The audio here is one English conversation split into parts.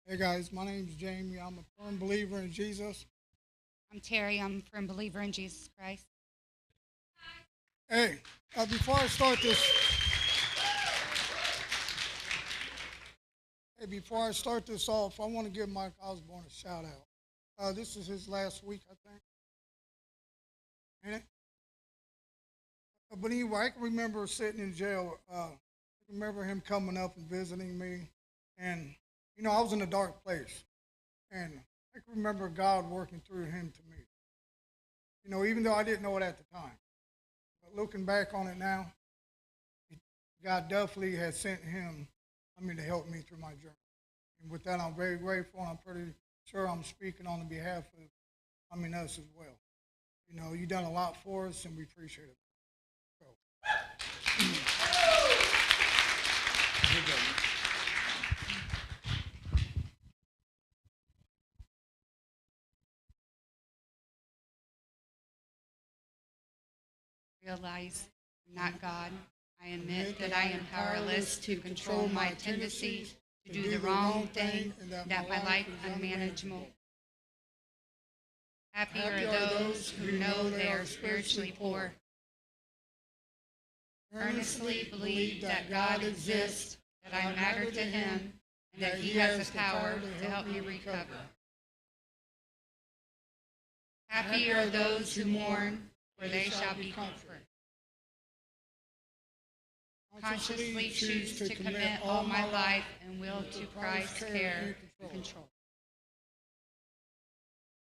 Hey guys, my name is Jamie. I'm a firm believer in Jesus. I'm Terry. I'm a firm believer in Jesus Christ. Hey, before I start this, before I start this off, I want to give Mike Osborne a shout out. This is his last week, I think. Ain't it? But anyway, I can remember sitting in jail. I remember him coming up and visiting me, and I was in a dark place, and I can remember God working through him to me. Even though I didn't know it at the time. But looking back on it now, God definitely has sent him, to help me through my journey. And with that, I'm very grateful, and I'm pretty sure I'm speaking on the behalf of, us as well. You've done a lot for us, and we appreciate it. So, here we go. Realize I'm not God. I admit that I am powerless to control my tendencies to do the wrong thing, and that my life is unmanageable. Happy are those who know they are spiritually poor. Earnestly believe that God exists, that I matter to him, and that he has the power to help me recover. Happy are those who mourn, for they shall be comforted. Consciously choose to commit all my life and will to Christ's care and control.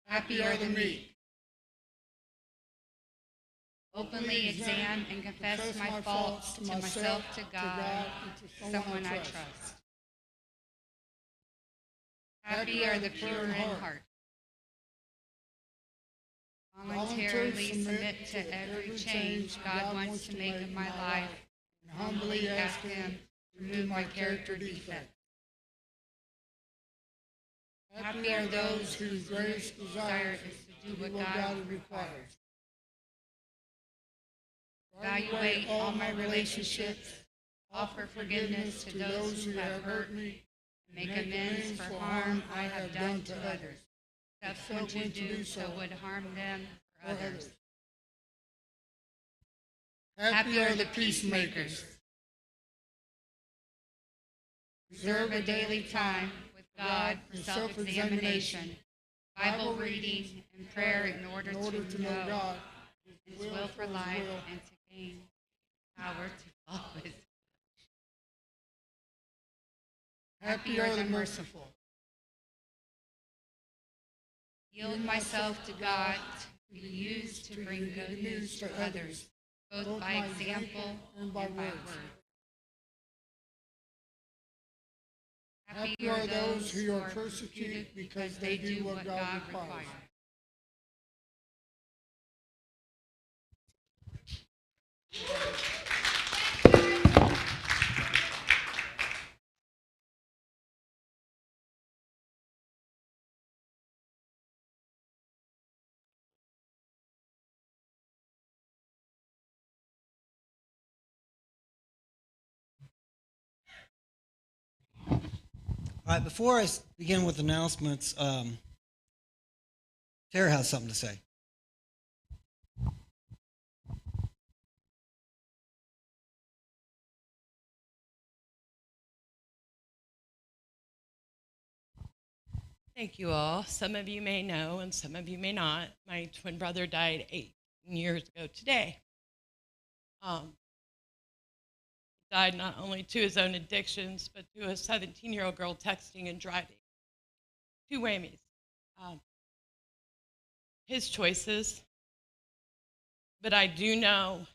Happy are the meek. Openly examine and confess my faults to myself, to God, and to someone I trust. Happy are the pure in heart. Voluntarily submit to every change God wants to make in my life, and humbly ask him to remove my character defects. Happy are those whose greatest desire is to do what God requires. Evaluate all my relationships, offer forgiveness to those who have hurt me, and make amends for harm I have done to others, except when to do so would harm them or others. Happy are the peacemakers. Reserve a daily time with God for self-examination, Bible reading, and prayer in order to know God, his will for life, and to gain power to follow his. Happy are the merciful. Yield myself to God to be used to bring good news to others, both by example and by word. Happy are those who are persecuted because they do what God requires. All right, before I begin with announcements, Tara has something to say. Thank you all. Some of you may know and some of you may not. My twin brother died 18 years ago today. He died not only to his own addictions, but to a 17-year-old girl texting and driving. Two whammies. His choices. But I do know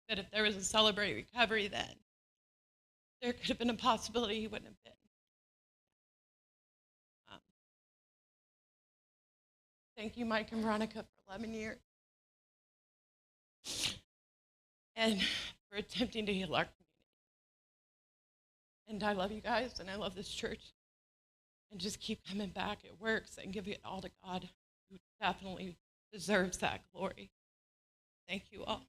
that if there was a Celebrate Recovery then, there could have been a possibility he wouldn't have been. Thank you, Mike and Veronica, for 11 years. And for attempting to heal our community. And I love you guys, and I love this church. And just keep coming back. It works, and give it all to God, who definitely deserves that glory. Thank you all.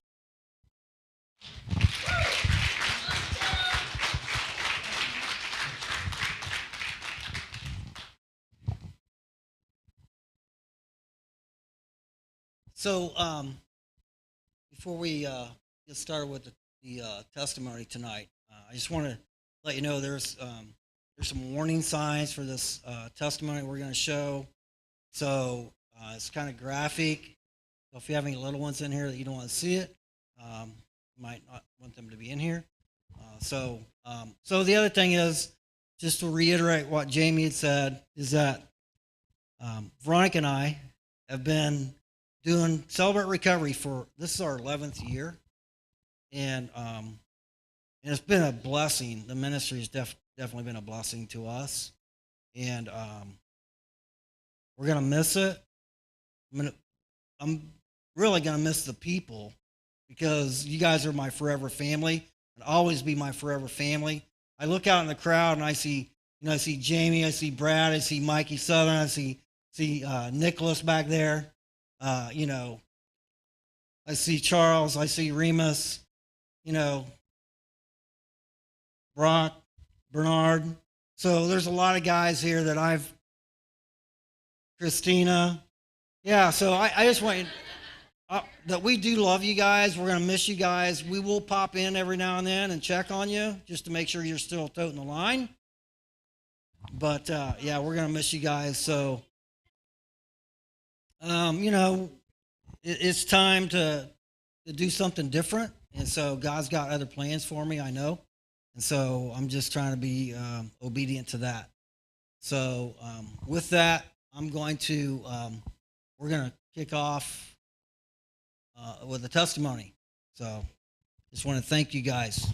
So, before we get started with the testimony tonight, I just want to let you know there's some warning signs for this testimony we're going to show. So it's kind of graphic. So if you have any little ones in here that you don't want to see it, you might not want them to be in here. So the other thing is, just to reiterate what Jamie had said, is that Veronica and I have been doing Celebrate Recovery this is our 11th year, and it's been a blessing. The ministry has definitely been a blessing to us, and we're gonna miss it. I'm really gonna miss the people, because you guys are my forever family and always be my forever family. I look out in the crowd and I see Jamie, I see Brad, I see Mikey Southern, I see Nicholas back there. I see Charles, I see Remus, Brock, Bernard. So there's a lot of guys here that Christina. Yeah, so I just want that we do love you guys. We're going to miss you guys. We will pop in every now and then and check on you just to make sure you're still toting the line. But, yeah, we're going to miss you guys. So, it's time to do something different. And so God's got other plans for me, I know. And so I'm just trying to be obedient to that. So with that, we're going to kick off with a testimony. So just want to thank you guys.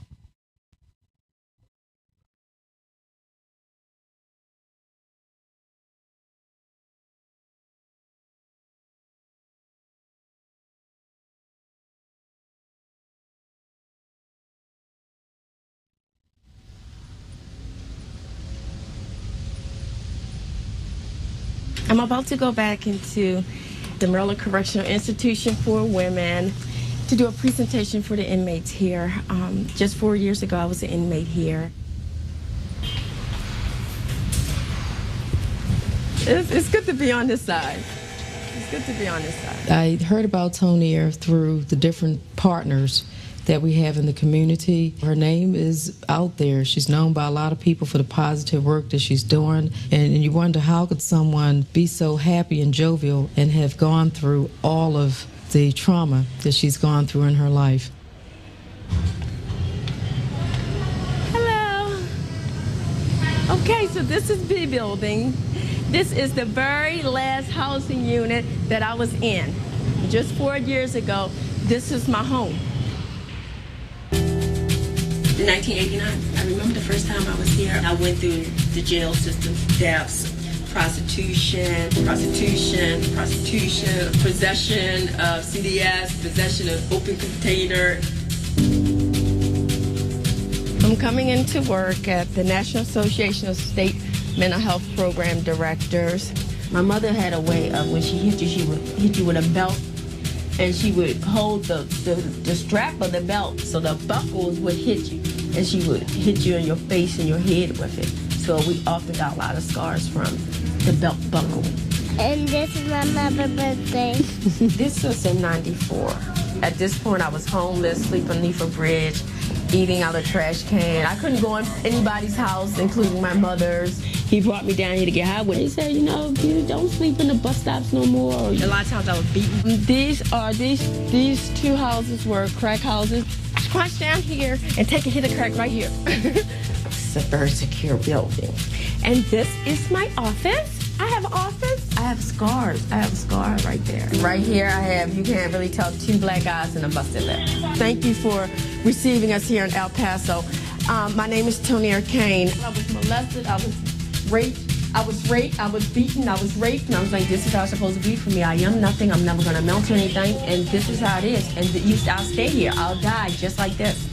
I'm about to go back into the Maryland Correctional Institution for Women to do a presentation for the inmates here. Just 4 years ago, I was an inmate here. It's good to be on this side. It's good to be on this side. I heard about Tonier through the different partners that we have in the community. Her name is out there. She's known by a lot of people for the positive work that she's doing. And you wonder, how could someone be so happy and jovial and have gone through all of the trauma that she's gone through in her life? Hello. Okay, so this is B building. This is the very last housing unit that I was in. Just 4 years ago, this is my home. In 1989, I remember the first time I was here. I went through the jail system, deaths, prostitution, possession of CDS, possession of open container. I'm coming into work at the National Association of State Mental Health Program Directors. My mother had a way of, when she hit you, she would hit you with a belt, and she would hold the strap of the belt so the buckles would hit you, and she would hit you in your face and your head with it. So we often got a lot of scars from the belt buckle. And this is my mother's birthday. This was in '94. At this point, I was homeless, sleeping beneath a bridge, eating out of a trash can. I couldn't go in anybody's house, including my mother's. He brought me down here to get high with. He said, you don't sleep in the bus stops no more. A lot of times I was beaten. These two houses were crack houses. Crunch down here and take a hit of crack right here. It's a very secure building. And this is my office. I have an office. I have scars. I have a scar right there. Right here I have, you can't really tell, 2 black eyes and a busted lip. Thank you for receiving us here in El Paso. My name is Tonier Kane. I was molested. I was raped. I was beaten, I was raped, and I was like, this is how it's supposed to be for me. I am nothing, I'm never gonna amount to anything, and this is how it is. And I'll stay here, I'll die just like this.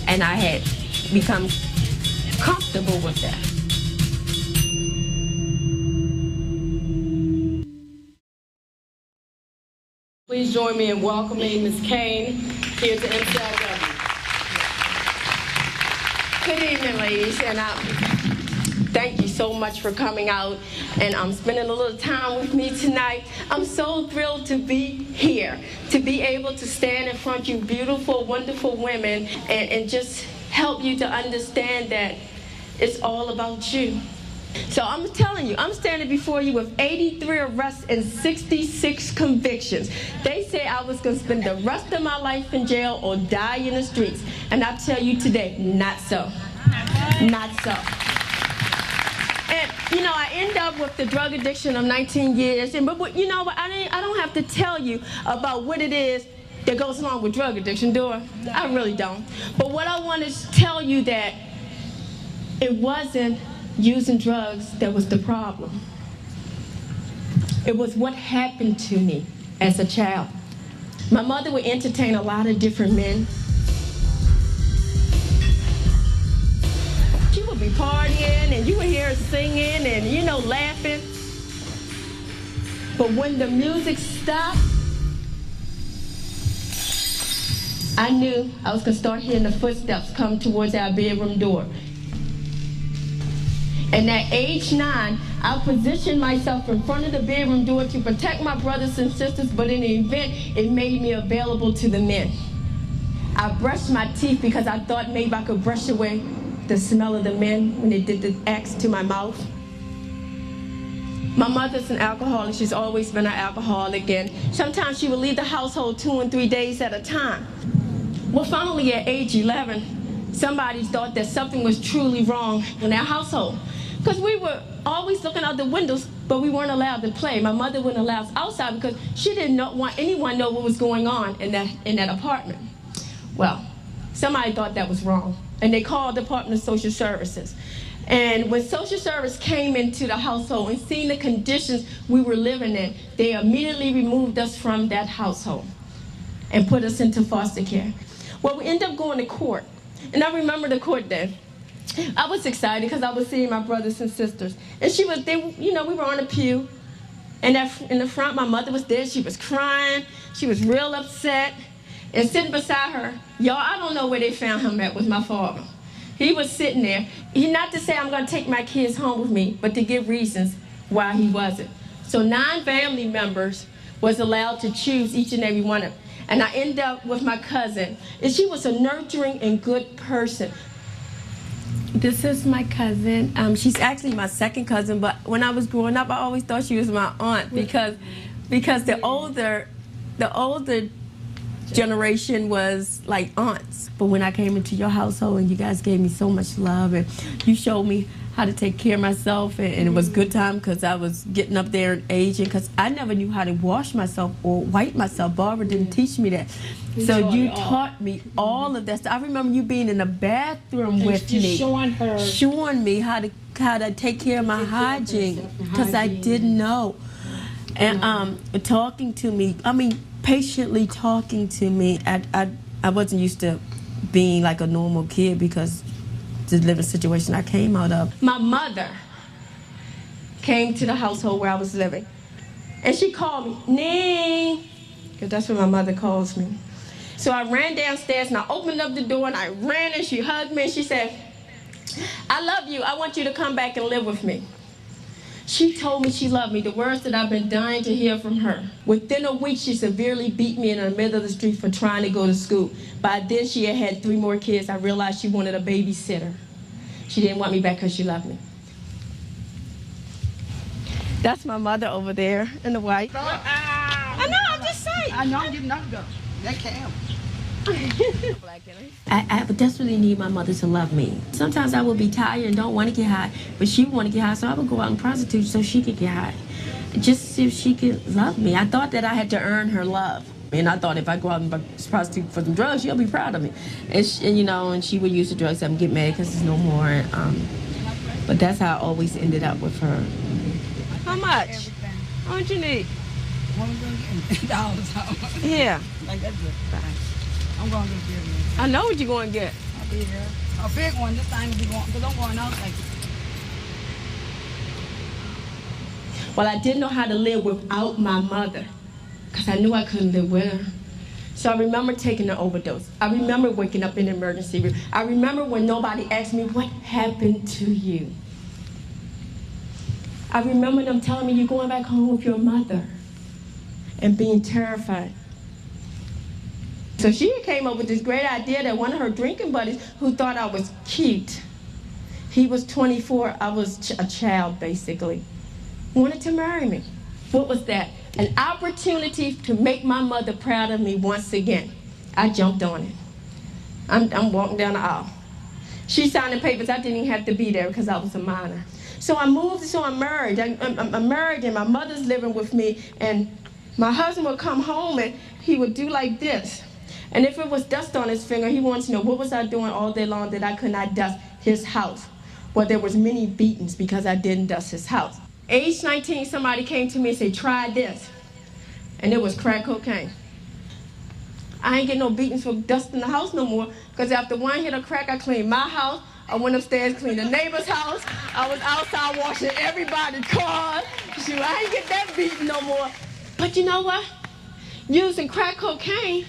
And I had become comfortable with that. Please join me in welcoming Ms. Kane here to MCLW. Good evening, ladies, and thank you so much for coming out and spending a little time with me tonight. I'm so thrilled to be here, to be able to stand in front of you beautiful, wonderful women and just help you to understand that it's all about you. So I'm telling you, I'm standing before you with 83 arrests and 66 convictions. They say I was going to spend the rest of my life in jail or die in the streets. And I tell you today, not so. Not so. And, you know, I end up with the drug addiction of 19 years. But you know what, I don't have to tell you about what it is that goes along with drug addiction, do I? I really don't. But what I want to tell you that it wasn't using drugs that was the problem. It was what happened to me as a child. My mother would entertain a lot of different men. She would be partying and you would hear her singing and, you know, laughing. But when the music stopped, I knew I was gonna start hearing the footsteps come towards our bedroom door. And at age 9, I positioned myself in front of the bedroom door to protect my brothers and sisters, but in the event, it made me available to the men. I brushed my teeth because I thought maybe I could brush away the smell of the men when they did the acts to my mouth. My mother's an alcoholic. She's always been an alcoholic, and sometimes she would leave the household 2 and 3 days at a time. Well, finally at age 11, somebody thought that something was truly wrong in our household. Because we were always looking out the windows, but we weren't allowed to play. My mother wouldn't allow us outside because she didn't want anyone to know what was going on in that apartment. Well, somebody thought that was wrong, and they called the Department of Social Services. And when social service came into the household and seen the conditions we were living in, they immediately removed us from that household and put us into foster care. Well, we ended up going to court, and I remember the court day. I was excited because I was seeing my brothers and sisters. And we were on a pew. And in the front, my mother was there. She was crying. She was real upset. And sitting beside her, y'all, I don't know where they found him at, was my father. He was sitting there. Not to say I'm going to take my kids home with me, but to give reasons why he wasn't. So 9 family members was allowed to choose each and every one of them. And I ended up with my cousin. And she was a nurturing and good person. This is my cousin. She's actually my second cousin, but when I was growing up, I always thought she was my aunt because the older generation was like aunts. But when I came into your household and you guys gave me so much love and you showed me how to take care of myself, and it was good time because I was getting up there in age, and because I never knew how to wash myself or wipe myself. Barbara didn't teach me that. So you taught me all of that stuff. I remember you being in the bathroom with me, showing me how to take care of my hygiene, because I didn't know. And talking to me, patiently talking to me. I wasn't used to being like a normal kid because the living situation I came out of. My mother came to the household where I was living, and she called me, Ning, because that's what my mother calls me. So I ran downstairs and I opened up the door and I ran and she hugged me and she said, I love you, I want you to come back and live with me. She told me she loved me, the words that I've been dying to hear from her. Within a week, she severely beat me in the middle of the street for trying to go to school. By then, she had 3 more kids. I realized she wanted a babysitter. She didn't want me back because she loved me. That's my mother over there in the white. I know, I'm just saying. I know, you know, go. That can't. I would desperately need my mother to love me. Sometimes I would be tired and don't want to get high, but she would want to get high, so I would go out and prostitute so she could get high, just so she could love me. I thought that I had to earn her love, and I thought if I go out and prostitute for some drugs, she'll be proud of me. And she would use the drugs and get mad because there's no more. But that's how I always ended up with her. How much? Everything. How much you need? $100. Yeah. Like that's good. I'm going to get it. I know what you're going to get. I'll be here. A big one. This time will be going, because I'm going out like. Well, I didn't know how to live without my mother, because I knew I couldn't live with her. So I remember taking an overdose. I remember waking up in the emergency room. I remember when nobody asked me, what happened to you? I remember them telling me, you're going back home with your mother, and being terrified. So she came up with this great idea that one of her drinking buddies, who thought I was cute, he was 24, I was a child basically, wanted to marry me. What was that? An opportunity to make my mother proud of me once again. I jumped on it. I'm walking down the aisle. She signed the papers. I didn't even have to be there because I was a minor. So I moved, so I'm married. I'm married, and my mother's living with me, and my husband would come home and he would do like this. And if it was dust on his finger, he wanted to know what was I doing all day long that I could not dust his house. Well, there was many beatings because I didn't dust his house. Age 19, somebody came to me and said, try this. And it was crack cocaine. I ain't getting no beatings for dusting the house no more, because after one hit of crack, I cleaned my house. I went upstairs, cleaned the neighbor's house. I was outside washing everybody's car. Shoot, I ain't get that beating no more. But you know what? Using crack cocaine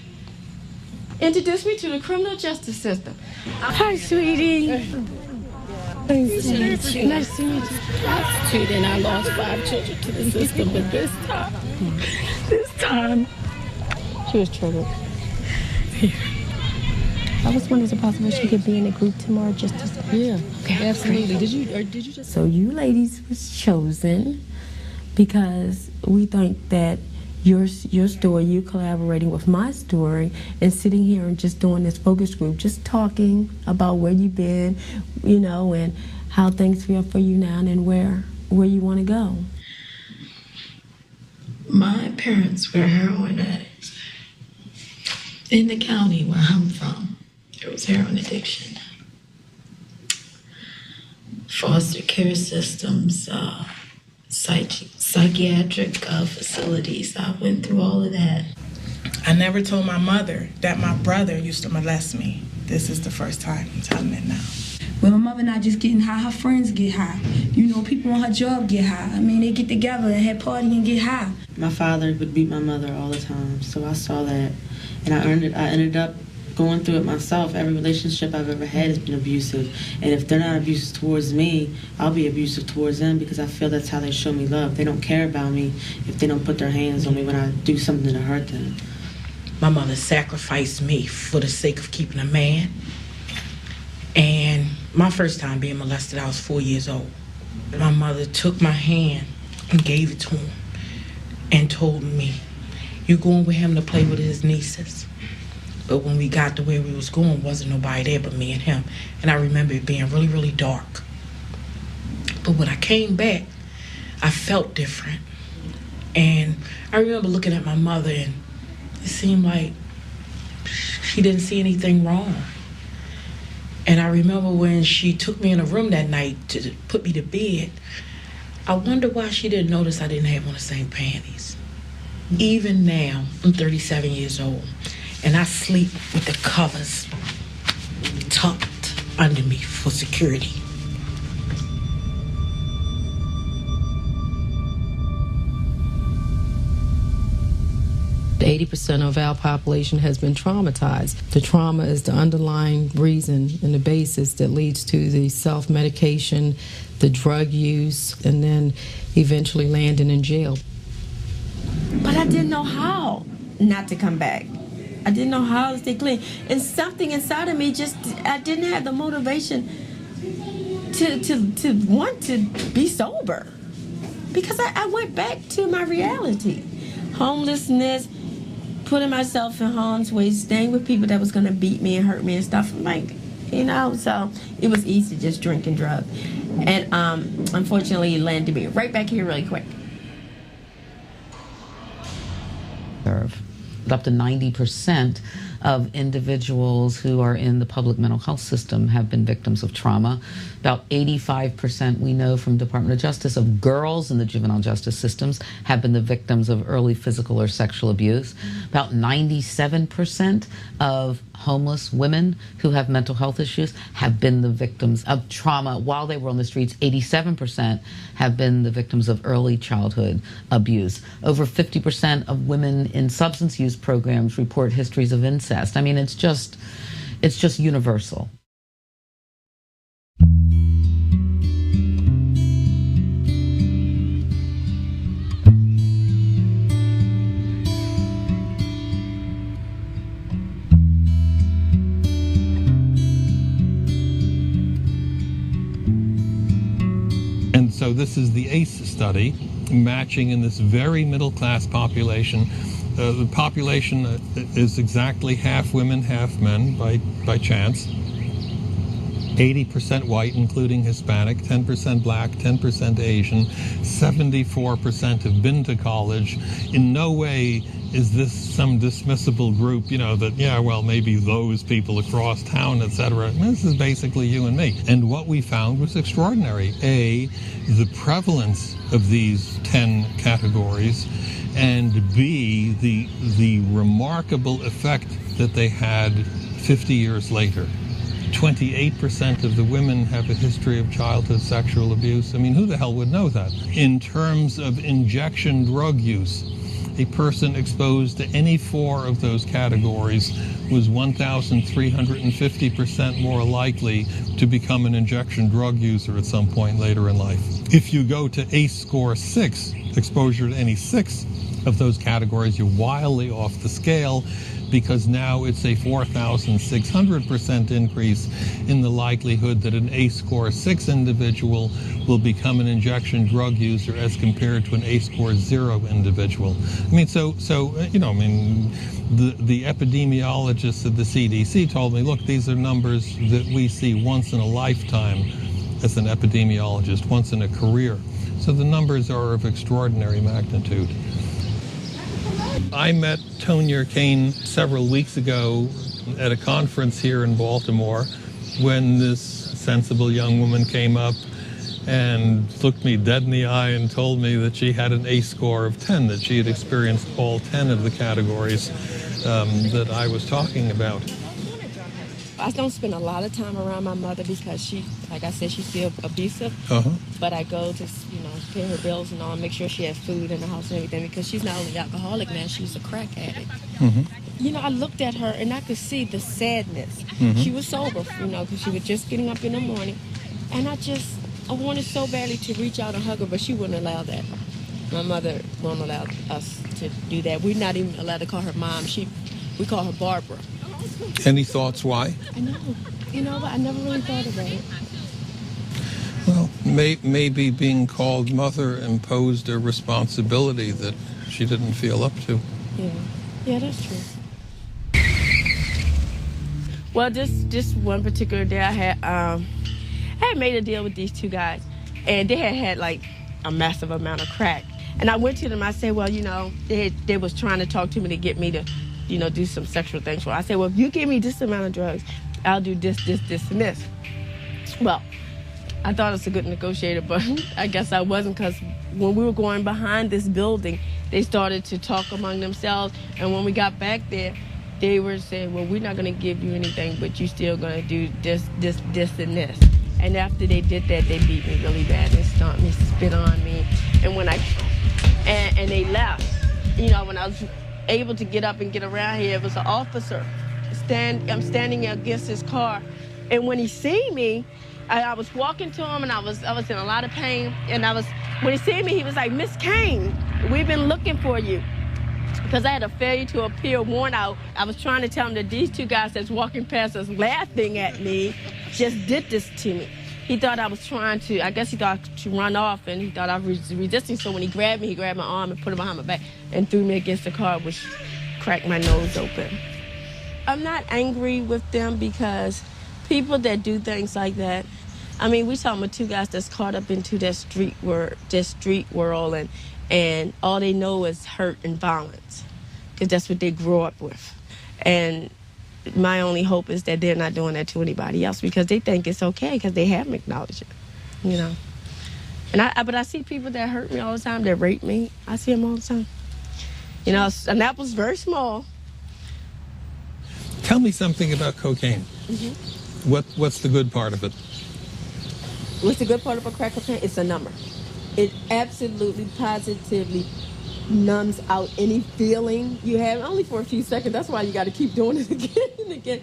introduced me to the criminal justice system. Hi, sweetie. Nice to meet you. Nice to meet you. Prostitute, and I lost 5 children to the system, but this time, She was triggered. I was wondering, is it possible she could be in a group tomorrow just to... Yeah, Okay, absolutely. great. Did you just... So you ladies was chosen because we think that your story, you collaborating with my story, and sitting here and just doing this focus group, just talking about where you've been, you know, and how things feel for you now and where you want to go. My parents were heroin addicts. In the county where I'm from, there was heroin addiction. Foster care systems, psychiatric facilities. I went through all of that. I never told my mother that my brother used to molest me. This is the first time I'm telling it now. Well, my mother not just getting high, her friends get high. You know, people on her job get high. I mean, they get together and have party and get high. My father would beat my mother all the time, so I saw that. And I ended up going through it myself. Every relationship I've ever had has been abusive. And if they're not abusive towards me, I'll be abusive towards them, because I feel that's how they show me love. They don't care about me if they don't put their hands on me when I do something to hurt them. My mother sacrificed me for the sake of keeping a man. And my first time being molested, I was 4 years old. My mother took my hand and gave it to him and told me, "You going with him to play with his nieces." But when we got to where we was going, wasn't nobody there but me and him. And I remember it being really, really dark. But when I came back, I felt different. And I remember looking at my mother, and it seemed like she didn't see anything wrong. And I remember when she took me in a room that night to put me to bed, I wonder why she didn't notice I didn't have on the same panties. Even now, I'm 37 years old, and I sleep with the covers tucked under me for security. The 80% of our population has been traumatized. The trauma is the underlying reason and the basis that leads to the self-medication, the drug use, and then eventually landing in jail. But I didn't know how not to come back. I didn't know how to stay clean. And something inside of me I didn't have the motivation to want to be sober. Because I went back to my reality. Homelessness, putting myself in harm's way, staying with people that was going to beat me and hurt me and stuff. I'm like, you know, so it was easy to just drink and drug. And unfortunately, it landed me right back here really quick. Up to 90% of individuals who are in the public mental health system have been victims of trauma. About 85% we know from Department of Justice of girls in the juvenile justice systems have been the victims of early physical or sexual abuse. About 97% of homeless women who have mental health issues have been the victims of trauma while they were on the streets. 87% have been the victims of early childhood abuse. Over 50% of women in substance use programs report histories of incest. I mean, it's just universal. So this is the ACE study, matching in this very middle-class population. The population is exactly half women, half men by chance. 80% white, including Hispanic, 10% black, 10% Asian, 74% have been to college. In no way is this some dismissible group, that, yeah, well, maybe those people across town, etc. This is basically you and me. And what we found was extraordinary. A, the prevalence of these 10 categories, and B, the remarkable effect that they had 50 years later. 28% of the women have a history of childhood sexual abuse. I mean, who the hell would know that? In terms of injection drug use, a person exposed to any 4 of those categories was 1,350% more likely to become an injection drug user at some point later in life. If you go to ACE score 6, exposure to any 6 of those categories, you're wildly off the scale, because now it's a 4,600% increase in the likelihood that an ACE score 6 individual will become an injection drug user as compared to an ACE score 0 individual. I mean, the epidemiologists at the CDC told me, look, these are numbers that we see once in a lifetime as an epidemiologist, once in a career. So the numbers are of extraordinary magnitude. I met Tonya Kane several weeks ago at a conference here in Baltimore when this sensible young woman came up and looked me dead in the eye and told me that she had an ACE score of 10, that she had experienced all 10 of the categories that I was talking about. I don't spend a lot of time around my mother because she, like I said, she's still abusive. But I go to, pay her bills and all, and make sure she has food in the house and everything, because she's not only alcoholic now, she's a crack addict. I looked at her and I could see the sadness. She was sober, because she was just getting up in the morning. And I wanted so badly to reach out and hug her, but she wouldn't allow that. My mother won't allow us to do that. We're not even allowed to call her mom. We call her Barbara. Any thoughts why? I know. But I never really thought about it. Well, maybe being called mother imposed a responsibility that she didn't feel up to. Yeah, that's true. Well, just one particular day I had made a deal with these 2 guys, and they had like a massive amount of crack. And I went to them, I said, well, they was trying to talk to me to get me to, do some sexual things for. I said, well, if you give me this amount of drugs, I'll do this, and this. Well, I thought I was a good negotiator, but I guess I wasn't, because when we were going behind this building, they started to talk among themselves. And when we got back there, they were saying, well, we're not going to give you anything, but you're still going to do this, and this. And after they did that, they beat me really bad. They stomped me, spit on me. And when and they left, when I was able to get up and get around here, it was an officer. I'm standing against his car. And when he seen me, I was walking to him, and I was in a lot of pain. And when he seen me, he was like, Miss Kane, we've been looking for you. Because I had a failure to appear warrant out. I was trying to tell him that these 2 guys that's walking past us laughing at me just did this to me. He thought I was trying to, I guess he thought to run off, and he thought I was resisting. So when he grabbed me, he grabbed my arm and put it behind my back and threw me against the car, which cracked my nose open. I'm not angry with them, because people that do things like that, we talking about 2 guys that's caught up into that street world, and all they know is hurt and violence, because that's what they grew up with. And my only hope is that they're not doing that to anybody else, because they think it's okay, because they haven't acknowledged it, But I see people that hurt me all the time, that rape me. I see them all the time. And that was very small. Tell me something about cocaine. What's the good part of it? What's the good part of a crack cocaine? It's a number. It absolutely, positively numbs out any feeling you have, only for a few seconds. That's why you got to keep doing it again and again.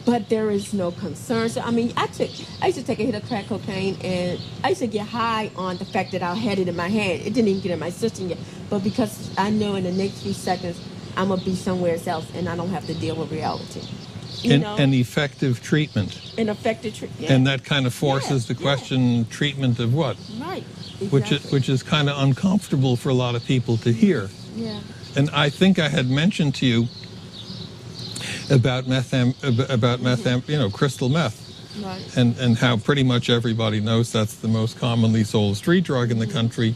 But there is no concern. So, I used to take a hit of crack cocaine, and I used to get high on the fact that I had it in my hand. It didn't even get in my system yet. But because I know in the next few seconds, I'm going to be somewhere else, and I don't have to deal with reality. you know, and effective treatment. and effective treatment. And that kind of forces the question, treatment of what? Right. Which is kind of uncomfortable for a lot of people to hear. Yeah. And I think I had mentioned to you about crystal meth. Right. And how pretty much everybody knows that's the most commonly sold street drug in the country.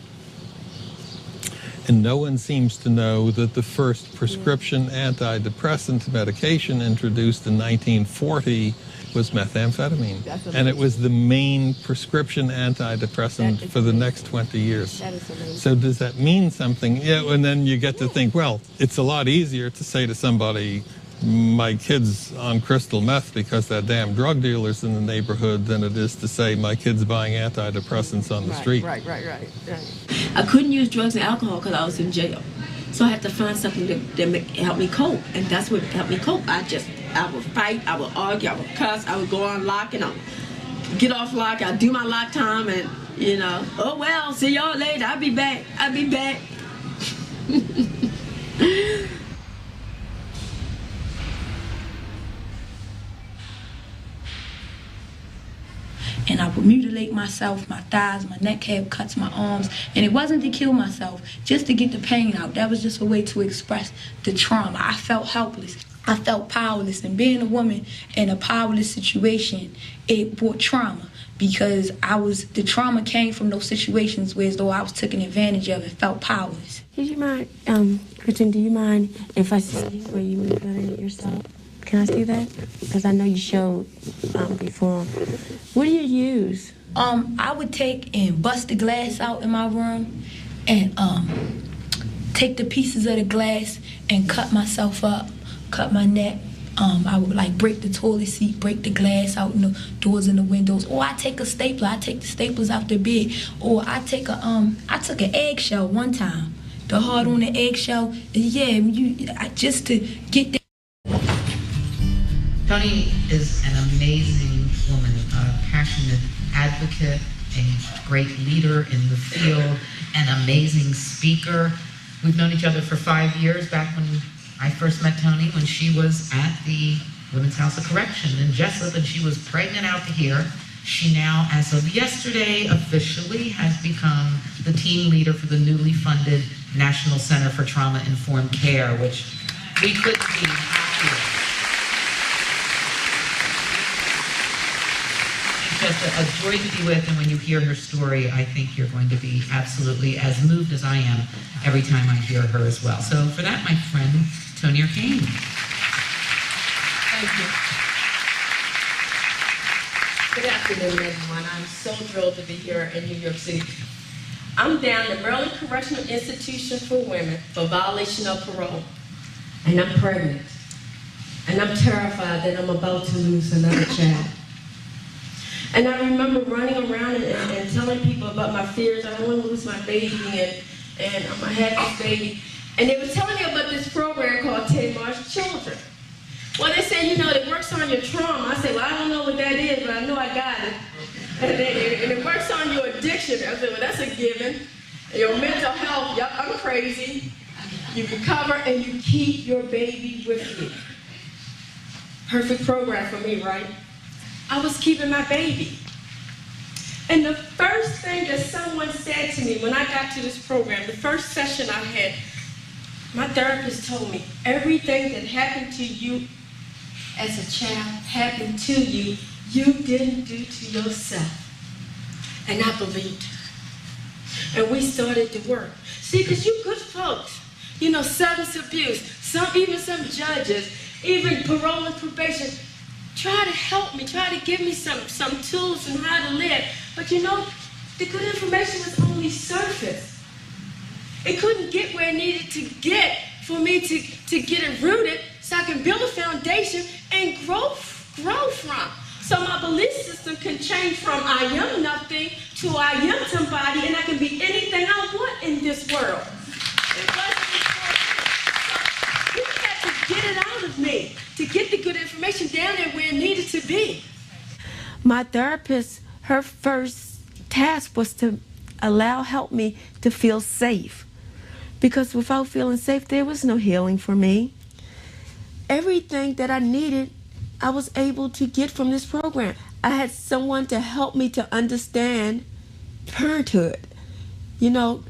And no one seems to know that the first prescription antidepressant medication introduced in 1940 was methamphetamine. And it was the main prescription antidepressant for the next 20 years. That is amazing. So does that mean something? Yeah, and then you get to think, well, it's a lot easier to say to somebody, my kid's on crystal meth because that damn drug dealer's in the neighborhood than it is to say my kid's buying antidepressants on the street. Right. I couldn't use drugs and alcohol because I was in jail. So I had to find something that help me cope. And that's what helped me cope. I would fight, I would argue, I would cuss, I would go on lock and I'll get off lock, I'll do my lock time and, you know, oh well, see y'all later, I'll be back. And I would mutilate myself, my thighs, my neck had cuts, my arms. And it wasn't to kill myself, just to get the pain out. That was just a way to express the trauma. I felt helpless. I felt powerless. And being a woman in a powerless situation, it brought trauma. Because the trauma came from those situations where as though I was taken advantage of and felt powerless. Did you mind, Kristen, do you mind if I see where you manipulated yourself? Can I see that? Because I know you showed before. What do you use? I would take and bust the glass out in my room and take the pieces of the glass and cut myself up, cut my neck. I would break the toilet seat, break the glass out in the doors and the windows. Or I take a stapler, I take the staplers out the bed. Or I took an eggshell one time. The hard on the eggshell, just to get that. Toni is an amazing woman, a passionate advocate, a great leader in the field, an amazing speaker. We've known each other for 5 years, back when I first met Toni, when she was at the Women's House of Correction in Jessup, and she was pregnant out to here. She now, as of yesterday, officially has become the team leader for the newly funded National Center for Trauma-Informed Care, which we couldn't be happier. Just a joy to be with, and when you hear her story, I think you're going to be absolutely as moved as I am every time I hear her as well. So for that, my friend, Toni Arcane. Thank you. Good afternoon, everyone. I'm so thrilled to be here in New York City. I'm down at Maryland Correctional Institution for Women for violation of parole. And I'm pregnant. And I'm terrified that I'm about to lose another child. And I remember running around and telling people about my fears. I don't want to lose my baby, and I'm going to have this baby. And they were telling me about this program called Tamar's Children. Well, they said, it works on your trauma. I said, well, I don't know what that is, but I know I got it. And it works on your addiction. I said, well, that's a given. Your mental health, yep, I'm crazy. You recover and you keep your baby with you. Perfect program for me, right? I was keeping my baby. And the first thing that someone said to me when I got to this program, the first session I had, my therapist told me, everything that happened to you as a child happened to you, you didn't do to yourself. And I believed her. And we started to work. See, because you good folks, substance abuse, even some judges, even parole and probation, try to help me, try to give me some tools on how to live. But the good information was only surface. It couldn't get where it needed to get for me to get it rooted so I can build a foundation and grow from. So my belief system can change from I am nothing to I am somebody, and I can be anything I want in this world. It wasn't so you had to get it out of me to get the good information down there where it needed to be. My therapist, her first task was to help me to feel safe. Because without feeling safe, there was no healing for me. Everything that I needed I was able to get from this program. I had someone to help me to understand parenthood,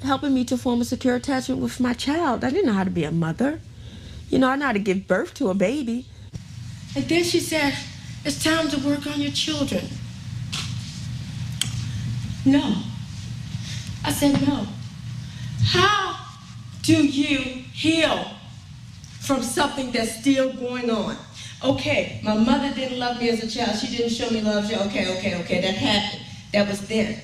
helping me to form a secure attachment with my child. I didn't know how to be a mother. I know how to give birth to a baby. And then she said, it's time to work on your children. No. I said, no. How do you heal from something that's still going on? Okay, my mother didn't love me as a child. She didn't show me love. Okay, that happened. That was then.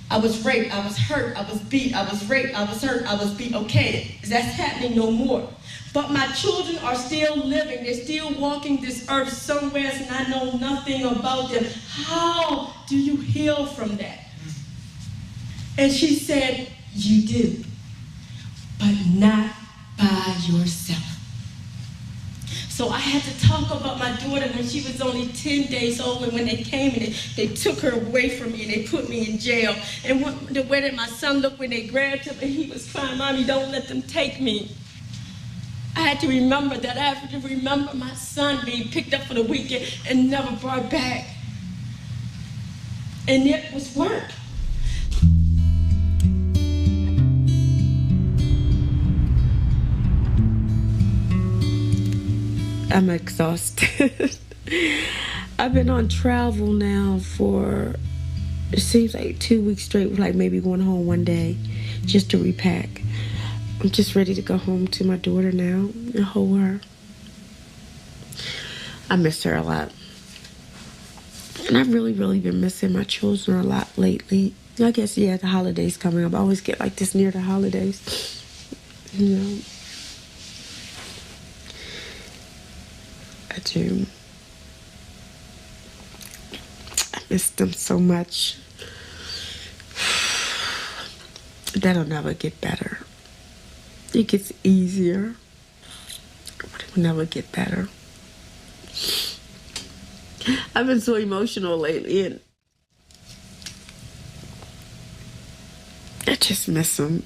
I was raped, I was hurt, I was beat, I was raped, I was hurt, I was beat. Okay, that's happening no more. But my children are still living. They're still walking this earth somewhere, and I know nothing about them. How do you heal from that? And she said, you do, but not by yourself. So I had to talk about my daughter when she was only 10 days old, and when they came and they took her away from me and they put me in jail. And the way that my son looked when they grabbed him and he was crying, Mommy, don't let them take me. I had to remember that. I had to remember my son being picked up for the weekend and never brought back. And it was work. I'm exhausted. I've been on travel now for, it seems like 2 weeks straight, like maybe going home one day just to repack. I'm just ready to go home to my daughter now and hold her. I miss her a lot. And I've really, really been missing my children a lot lately. I guess, the holidays coming up. I always get like this near the holidays, I do. I miss them so much. That'll never get better. It gets easier, but it will never get better. I've been so emotional lately, and I just miss them.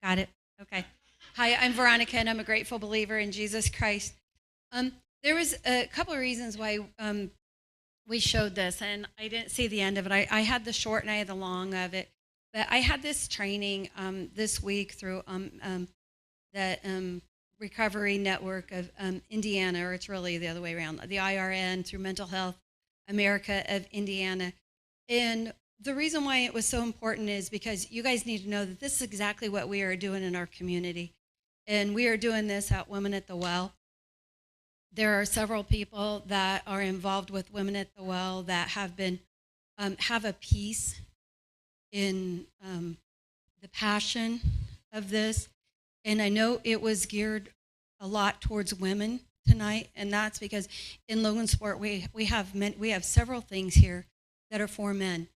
Got it. Okay. Hi, I'm Veronica, and I'm a grateful believer in Jesus Christ. There was a couple of reasons why we showed this, and I didn't see the end of it. I had the short and I had the long of it, but I had this training this week through the Recovery Network of Indiana, or it's really the other way around, the IRN, through Mental Health America of Indiana. And the reason why it was so important is because you guys need to know that this is exactly what we are doing in our community. And we are doing this at Women at the Well. There are several people that are involved with Women at the Well that have been, have a piece in the passion of this. And I know it was geared a lot towards women tonight, and that's because in Logansport we have several things here that are for men.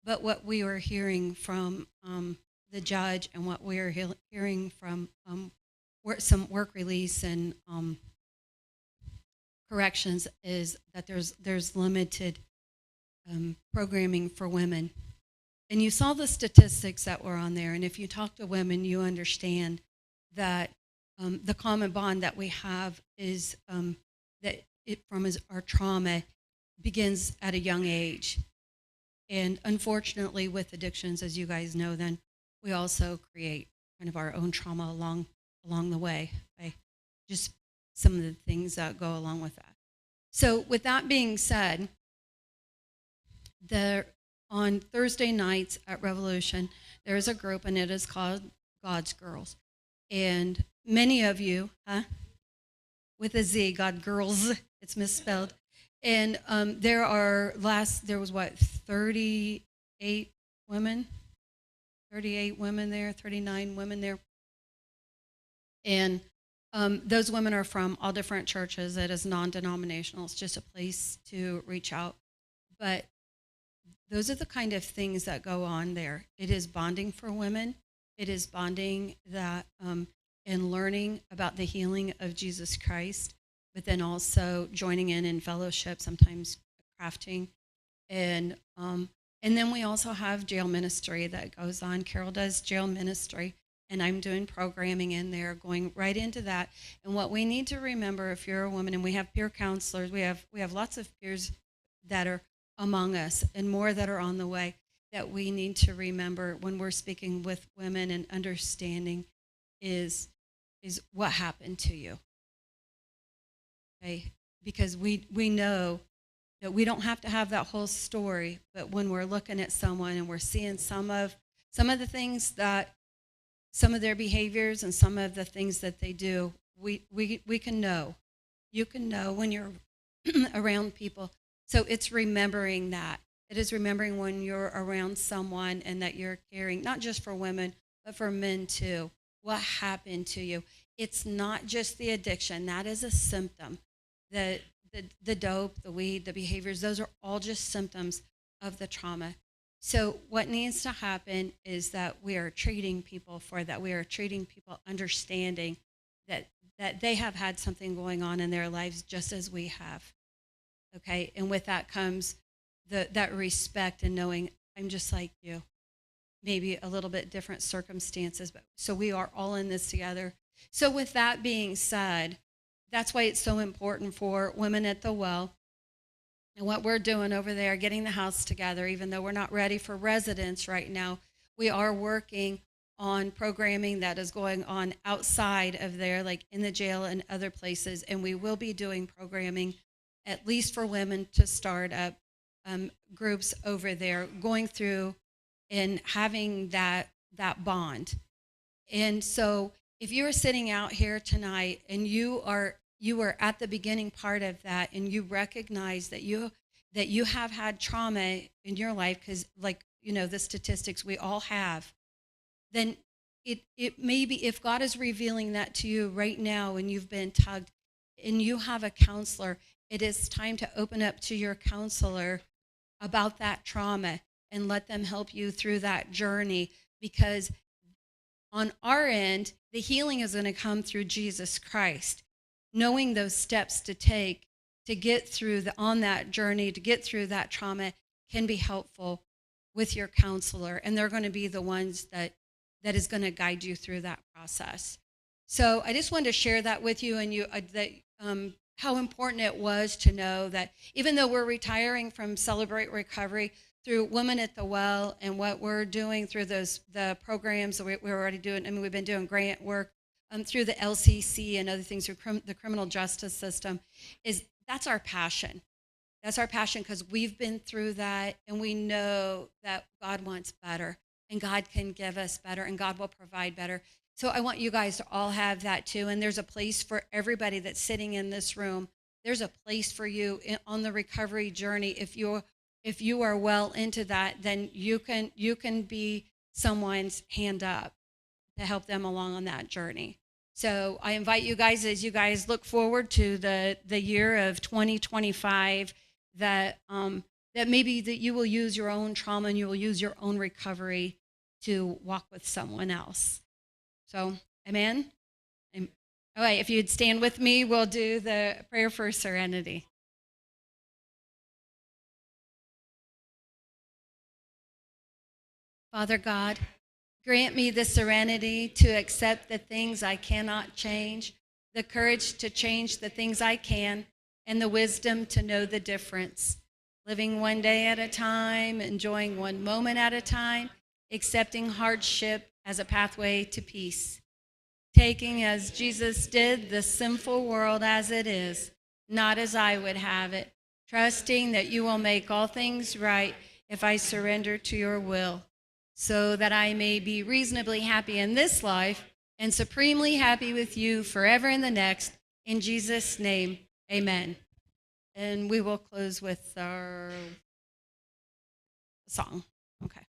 But what we were hearing from the judge and what we are hearing from some work release and corrections is that there's limited programming for women. And you saw the statistics that were on there. And if you talk to women, you understand that the common bond that we have is that it from our trauma begins at a young age. And unfortunately, with addictions, as you guys know, then we also create kind of our own trauma along the way by just some of the things that go along with that. So with that being said, on Thursday nights at Revolution, there is a group, and it is called God's Girls. And many of you, with a Z, God Girls, it's misspelled. And there was 38 women? 38 women there, 39 women there. And those women are from all different churches. It is non-denominational. It's just a place to reach out. But those are the kind of things that go on there. It is bonding for women. It is bonding that and learning about the healing of Jesus Christ, but then also joining in fellowship, sometimes crafting. And then we also have jail ministry that goes on. Carol does jail ministry, and I'm doing programming in there, going right into that. And what we need to remember, if you're a woman, and we have peer counselors, we have lots of peers that are among us and more that are on the way, that we need to remember when we're speaking with women and understanding is what happened to you. Okay? Because we know that we don't have to have that whole story, but when we're looking at someone and we're seeing some of the things that, some of their behaviors and some of the things that they do, we can know. You can know when you're around people. So it's remembering that. It is remembering when you're around someone and that you're caring, not just for women, but for men too. What happened to you? It's not just the addiction. That is a symptom. The dope, the weed, the behaviors, those are all just symptoms of the trauma. So what needs to happen is that we are treating people for that. We are treating people understanding that they have had something going on in their lives just as we have. Okay? And with that comes that respect and knowing I'm just like you. Maybe a little bit different circumstances, but so we are all in this together. So with that being said, that's why it's so important for Women at the Well and what we're doing over there, getting the house together, even though we're not ready for residents right now. We are working on programming that is going on outside of there, like in the jail and other places, and we will be doing programming at least for women to start up groups over there, going through and having that bond. And so if you are sitting out here tonight and you are at the beginning part of that, and you recognize that you have had trauma in your life, because the statistics we all have, then it may be, if God is revealing that to you right now and you've been tugged and you have a counselor, it is time to open up to your counselor about that trauma and let them help you through that journey, because on our end, the healing is going to come through Jesus Christ. Knowing those steps to take to get through on that journey, to get through that trauma, can be helpful with your counselor, and they're going to be the ones that is going to guide you through that process. So I just wanted to share that with you, and how important it was to know that even though we're retiring from Celebrate Recovery, through Women at the Well and what we're doing through the programs that we're already doing, I mean, we've been doing grant work through the LCC and other things through the criminal justice system, that's our passion. That's our passion, because we've been through that, and we know that God wants better, and God can give us better, and God will provide better. So I want you guys to all have that too, and there's a place for everybody that's sitting in this room. There's a place for you on the recovery journey. If you are well into that, then you can be someone's hand up to help them along on that journey. So I invite you guys, as you guys look forward to the year of 2025, that maybe that you will use your own trauma and you will use your own recovery to walk with someone else. So, amen? All right, if you'd stand with me, we'll do the prayer for serenity. Father God, grant me the serenity to accept the things I cannot change, the courage to change the things I can, and the wisdom to know the difference. Living one day at a time, enjoying one moment at a time, accepting hardship as a pathway to peace. Taking, as Jesus did, the sinful world as it is, not as I would have it. Trusting that you will make all things right if I surrender to your will, so that I may be reasonably happy in this life and supremely happy with you forever in the next. In Jesus' name, amen. And we will close with our song. Okay.